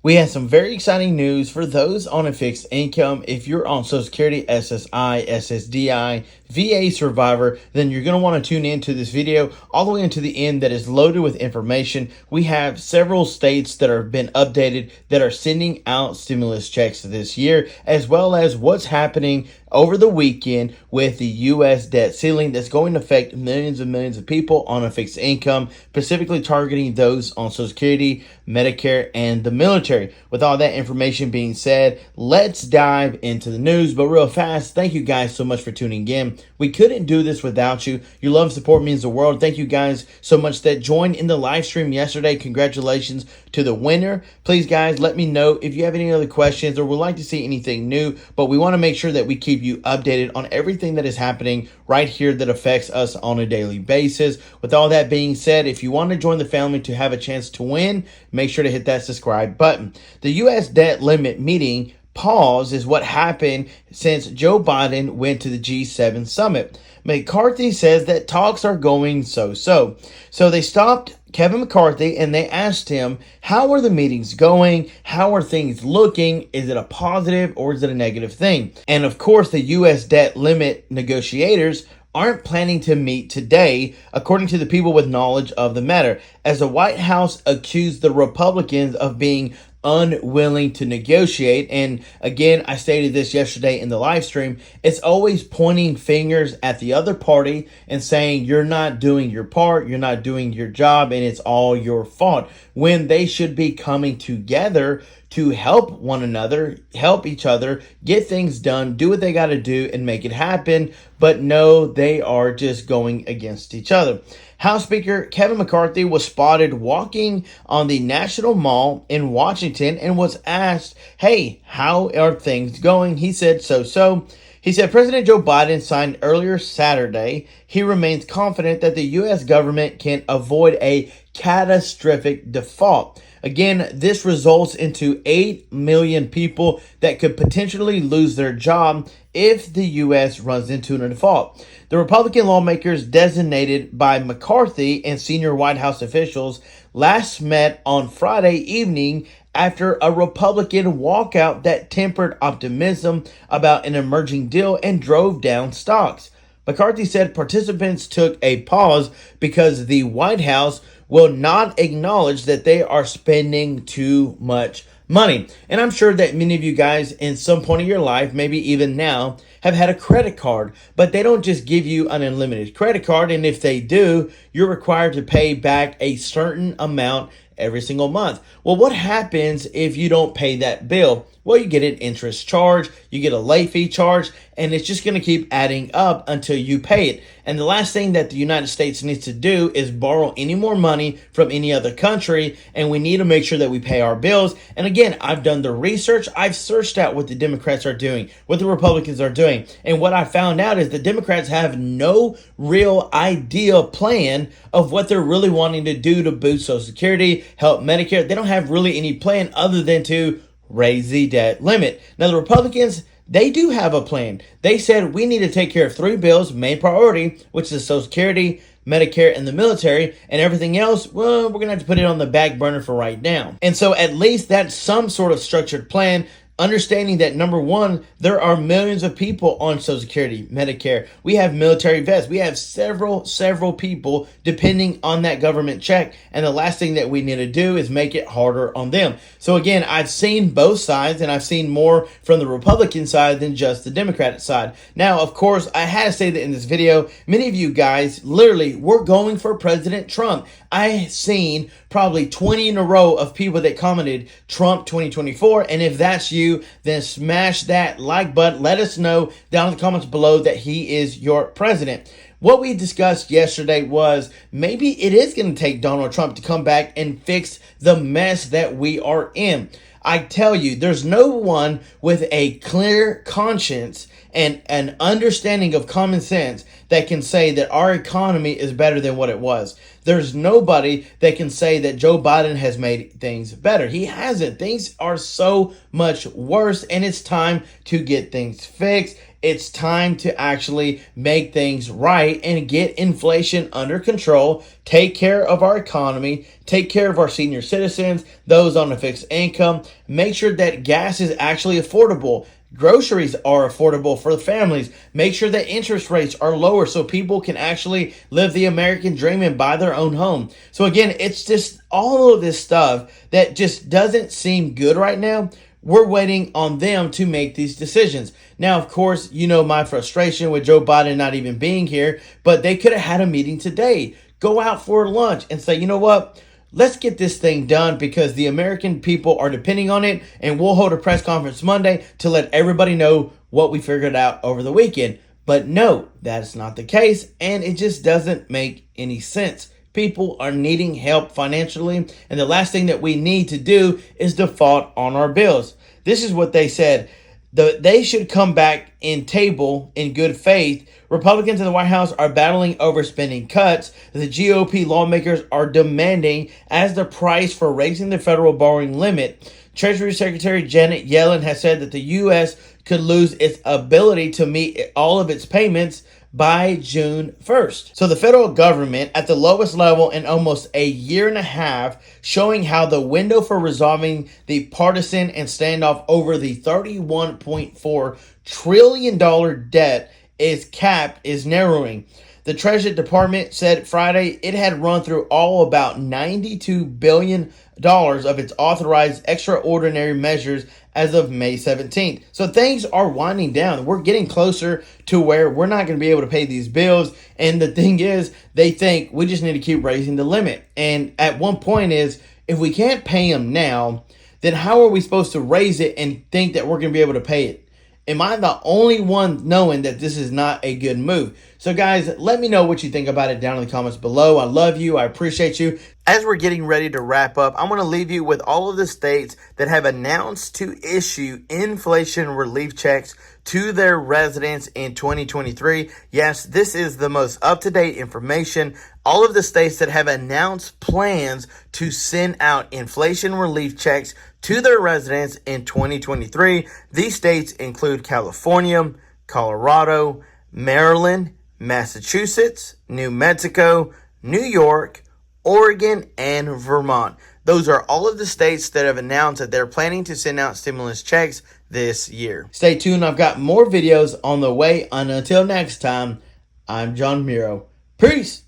We have some very exciting news for those on a fixed income. If you're on Social Security, SSI, SSDI, VA survivor, then you're going to want to tune into this video all the way into the end that is loaded with information. We have several states that have been updated that are sending out stimulus checks this year, as well as what's happening over the weekend with the U.S. debt ceiling that's going to affect millions and millions of people on a fixed income, specifically targeting those on Social Security, Medicare, and the military. With all that information being said, let's dive into the news. But real fast, thank you guys so much for tuning in. We couldn't do this without you. Your love and support means the world. Thank you guys so much that joined in the live stream yesterday. Congratulations to the winner. Please, guys, let me know if you have any other questions or would like to see anything new. But we want to make sure that we keep you updated on everything that is happening right here that affects us on a daily basis. With all that being said, if you want to join the family to have a chance to win, make sure to hit that subscribe button. The U.S. debt limit meeting pause is what happened since Joe Biden went to the G7 summit. McCarthy says that talks are going so-so. So they stopped Kevin McCarthy and they asked him, how are the meetings going? How are things looking? Is it a positive or is it a negative thing? And of course, the U.S. debt limit negotiators aren't planning to meet today, according to the people with knowledge of the matter, as the White House accused the Republicans of being unwilling to negotiate. And again, I stated this yesterday in the live stream, it's always pointing fingers at the other party and saying you're not doing your part, you're not doing your job, and it's all your fault, when they should be coming together to help one another, help each other, get things done, do what they got to do and make it happen. But no, they are just going against each other. House Speaker Kevin McCarthy was spotted walking on the National Mall in Washington and was asked, hey, how are things going? He said, so. He said President Joe Biden signed earlier Saturday. He remains confident that the U.S. government can avoid a catastrophic default. Again, this results into 8 million people that could potentially lose their job if the U.S. runs into a default. The Republican lawmakers designated by McCarthy and senior White House officials last met on Friday evening after a Republican walkout that tempered optimism about an emerging deal and drove down stocks. McCarthy said participants took a pause because the White House will not acknowledge that they are spending too much money. And I'm sure that many of you guys in some point of your life, maybe even now, have had a credit card, but they don't just give you an unlimited credit card. And if they do, you're required to pay back a certain amount every single month. Well, what happens if you don't pay that bill? Well, you get an interest charge, you get a late fee charge, and it's just going to keep adding up until you pay it. And the last thing that the United States needs to do is borrow any more money from any other country, and we need to make sure that we pay our bills. And again, I've done the research. I've searched out what the Democrats are doing, what the Republicans are doing. And what I found out is the Democrats have no real idea plan of what they're really wanting to do to boost Social Security, help Medicare. They don't have really any plan other than to raise the debt limit. Now, the Republicans, they do have a plan. They said we need to take care of 3 bills, main priority, which is Social Security, Medicare, and the military, and everything else, well, we're going to have to put it on the back burner for right now. And so at least that's some sort of structured plan, understanding that, number one, there are millions of people on Social Security, Medicare. We have military vets. We have several people depending on that government check. And the last thing that we need to do is make it harder on them. So again, I've seen both sides, and I've seen more from the Republican side than just the Democratic side. Now, of course, I had to say that in this video, many of you guys literally were going for President Trump. I seen probably 20 in a row of people that commented Trump 2024. And if that's you, then smash that like button. Let us know down in the comments below that he is your president. What we discussed yesterday was maybe it is going to take Donald Trump to come back and fix the mess that we are in. I tell you, there's no one with a clear conscience and an understanding of common sense that can say that our economy is better than what it was. There's nobody that can say that Joe Biden has made things better. He hasn't. Things are so much worse, and it's time to get things fixed. It's time to actually make things right and get inflation under control, take care of our economy, take care of our senior citizens, those on a fixed income, make sure that gas is actually affordable. Groceries are affordable for the families. Make sure that interest rates are lower so people can actually live the American dream and buy their own home. So again, it's just all of this stuff that just doesn't seem good right now. We're waiting on them to make these decisions. Now, of course, you know my frustration with Joe Biden not even being here, but they could have had a meeting today. Go out for lunch and say, you know what? Let's get this thing done because the American people are depending on it, and we'll hold a press conference Monday to let everybody know what we figured out over the weekend. But no, that's not the case, and it just doesn't make any sense. People are needing help financially, and the last thing that we need to do is default on our bills. This is what they said. They should come back and table in good faith. Republicans in the White House are battling over spending cuts. The GOP lawmakers are demanding as the price for raising the federal borrowing limit. Treasury Secretary Janet Yellen has said that the U.S. could lose its ability to meet all of its payments by June 1st. So the federal government at the lowest level in almost a year and a half, showing how the window for resolving the partisan and standoff over the $31.4 trillion debt is narrowing. The Treasury Department said Friday it had run through all about $92 billion of its authorized extraordinary measures as of May 17th. So things are winding down. We're getting closer to where we're not going to be able to pay these bills. And the thing is, they think we just need to keep raising the limit. And at one point is, if we can't pay them now, then how are we supposed to raise it and think that we're going to be able to pay it? Am I the only one knowing that this is not a good move? So guys, let me know what you think about it down in the comments below. I love you. I appreciate you. As we're getting ready to wrap up, I'm going to leave you with all of the states that have announced to issue inflation relief checks to their residents in 2023. Yes, this is the most up-to-date information. All of the states that have announced plans to send out inflation relief checks to their residents in 2023. These states include California, Colorado, Maryland, Massachusetts, New Mexico, New York, Oregon, and Vermont. Those are all of the states that have announced that they're planning to send out stimulus checks this year. Stay tuned. I've got more videos on the way. And until next time, I'm John Miro. Peace.